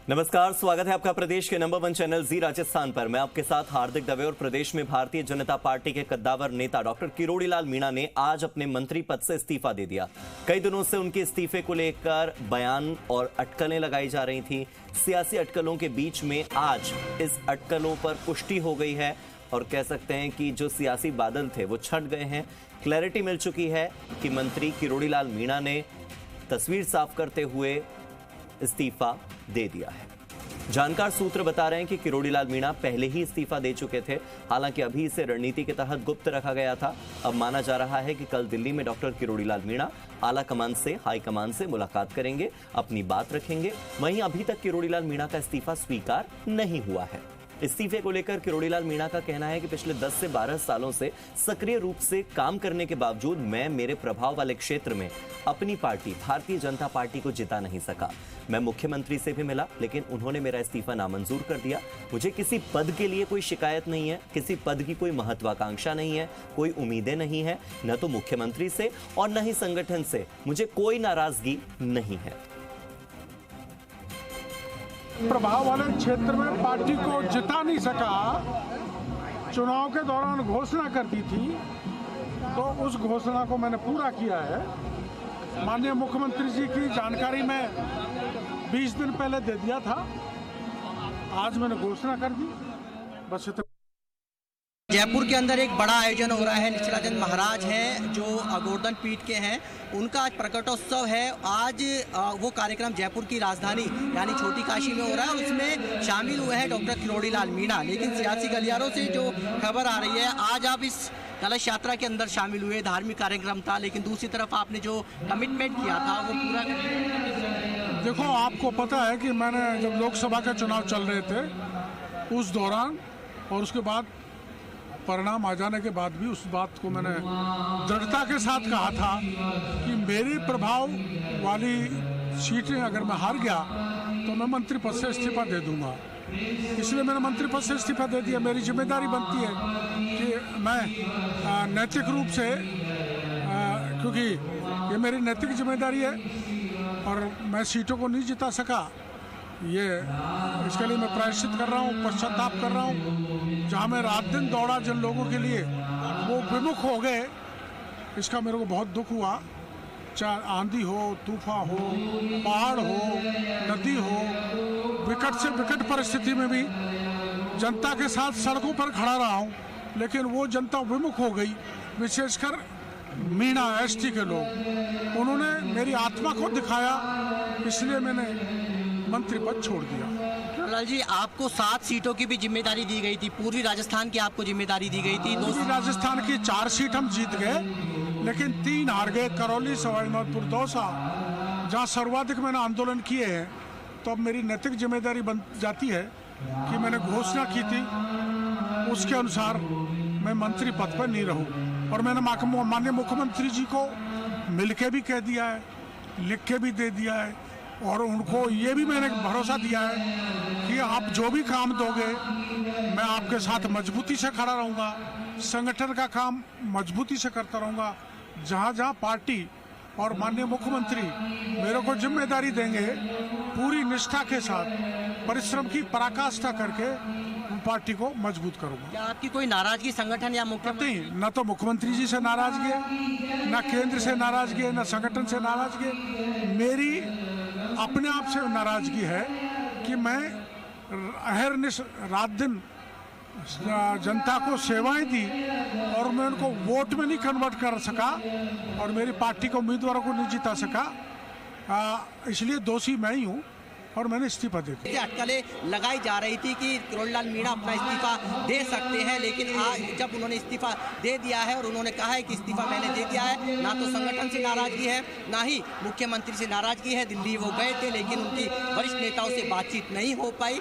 नमस्कार, स्वागत है आपका प्रदेश के नंबर 1 चैनल जी राजस्थान पर। मैं आपके साथ हार्दिक दवे। और प्रदेश में भारतीय जनता पार्टी के कद्दावर नेता डॉक्टर किरोड़ी लाल मीणा ने आज अपने मंत्री पद से इस्तीफा दे दिया। कई दिनों से उनके इस्तीफे को लेकर बयान और अटकलें लगाई जा रही थी। सियासी अटकलों के बीच में आज इस अटकलों पर पुष्टि हो गई है और कह सकते हैं कि जो सियासी बादल थे वो छट गए हैं। क्लैरिटी मिल चुकी है कि मंत्री किरोड़ी लाल मीणा ने तस्वीर साफ करते हुए इस्तीफा दे दिया है। जानकार सूत्र बता रहे हैं कि किरोड़ी लाल मीणा पहले ही इस्तीफा दे चुके थे, हालांकि अभी इसे रणनीति के तहत गुप्त रखा गया था। अब माना जा रहा है कि कल दिल्ली में डॉक्टर किरोड़ी लाल मीणा आला कमान से, हाई कमान से मुलाकात करेंगे, अपनी बात रखेंगे। वहीं अभी तक किरोड़ी लाल मीणा का इस्तीफा स्वीकार नहीं हुआ है। इस्तीफे को लेकर किरोड़ी लाल मीणा का कहना है कि पिछले 10 से 12 सालों से सक्रिय रूप से काम करने के बावजूद मैं मेरे प्रभाव वाले क्षेत्र में अपनी पार्टी भारतीय जनता पार्टी को जिता नहीं सका। मैं मुख्यमंत्री से भी मिला, लेकिन उन्होंने मेरा इस्तीफा नामंजूर कर दिया। मुझे किसी पद के लिए कोई शिकायत नहीं है, किसी पद की कोई महत्वाकांक्षा नहीं है, कोई उम्मीदें नहीं है, न तो मुख्यमंत्री से और न ही संगठन से मुझे कोई नाराजगी नहीं है। प्रभाव वाले क्षेत्र में पार्टी को जिता नहीं सका, चुनाव के दौरान घोषणा कर दी थी, तो उस घोषणा को मैंने पूरा किया है। माननीय मुख्यमंत्री जी की जानकारी में 20 दिन पहले दे दिया था, आज मैंने घोषणा कर दी। बस इतना। जयपुर के अंदर एक बड़ा आयोजन हो रहा है। निश्चलाचंद महाराज हैं जो गोवर्धन पीठ के हैं, उनका आज प्रकटोत्सव है। आज वो कार्यक्रम जयपुर की राजधानी यानी छोटी काशी में हो रहा है और उसमें शामिल हुए हैं डॉक्टर किरोड़ी लाल मीणा। लेकिन सियासी गलियारों से जो खबर आ रही है, आज आप इस कलश यात्रा के अंदर शामिल हुए, धार्मिक कार्यक्रम था, लेकिन दूसरी तरफ आपने जो कमिटमेंट किया था वो पूरा। देखो, आपको पता है कि मैंने जब लोकसभा के चुनाव चल रहे थे उस दौरान और उसके बाद परिणाम आ जाने के बाद भी उस बात को मैंने दृढ़ता के साथ कहा था कि मेरी प्रभाव वाली सीटें अगर मैं हार गया तो मैं मंत्री पद से इस्तीफा दे दूंगा। इसलिए मैंने मंत्री पद से इस्तीफा दे दिया। मेरी जिम्मेदारी बनती है कि मैं नैतिक रूप से, क्योंकि ये मेरी नैतिक जिम्मेदारी है और मैं सीटों को नहीं जिता सका, ये इसके लिए मैं प्रायश्चित कर रहा हूँ, पश्चाताप कर रहा हूँ। जहाँ मैं रात दिन दौड़ा जिन लोगों के लिए, वो विमुख हो गए, इसका मेरे को बहुत दुख हुआ। चाहे आंधी हो, तूफान हो, पहाड़ हो, नदी हो, विकट से विकट परिस्थिति में भी जनता के साथ सड़कों पर खड़ा रहा हूँ, लेकिन वो जनता विमुख हो गई। विशेषकर मीणा एसटी के लोग, उन्होंने मेरी आत्मा को दिखाया, इसलिए मैंने मंत्री पद छोड़ दिया। लाल जी, आपको 7 सीटों की भी जिम्मेदारी दी गई थी, पूर्वी राजस्थान की आपको जिम्मेदारी दी गई थी। पूर्वी राजस्थान की 4 सीट हम जीत गए, लेकिन 3 हार गए, करौली, सवाईमाधोपुर, दौसा, जहाँ सर्वाधिक मैंने आंदोलन किए हैं। तो अब मेरी नैतिक जिम्मेदारी बन जाती है कि मैंने घोषणा की थी उसके अनुसार मैं मंत्री पद पर नहीं रहूं। और मैंने माननीय मुख्यमंत्री जी को मिल के भी कह दिया है, लिख के भी दे दिया है, और उनको ये भी मैंने भरोसा दिया है कि आप जो भी काम दोगे मैं आपके साथ मजबूती से खड़ा रहूँगा, संगठन का काम मजबूती से करता रहूँगा। जहाँ जहाँ पार्टी और माननीय मुख्यमंत्री मेरे को जिम्मेदारी देंगे, पूरी निष्ठा के साथ परिश्रम की पराकाष्ठा करके पार्टी को मजबूत करूँगा। क्या आपकी कोई नाराजगी संगठन या मुख्यमंत्री? न तो मुख्यमंत्री जी से नाराजगी है, न केंद्र से नाराजगी है, न संगठन से नाराजगी है। मेरी अपने आप से नाराजगी है कि मैं अहरनिश रात दिन जनता को सेवाएं दी और मैं उनको वोट में नहीं कन्वर्ट कर सका और मेरी पार्टी के उम्मीदवारों को नहीं जिता सका, इसलिए दोषी मैं ही हूँ और मैंने इस्तीफा दे दिया। अटकलें लगाई जा रही थी कि किरोड़ी लाल मीणा अपना इस्तीफा दे सकते हैं, लेकिन आज जब उन्होंने इस्तीफा दे दिया है और उन्होंने कहा है कि इस्तीफा मैंने दे दिया है, ना तो संगठन से नाराजगी है, ना ही मुख्यमंत्री से नाराजगी है। दिल्ली वो गए थे, लेकिन उनकी वरिष्ठ नेताओं से बातचीत नहीं हो पाई।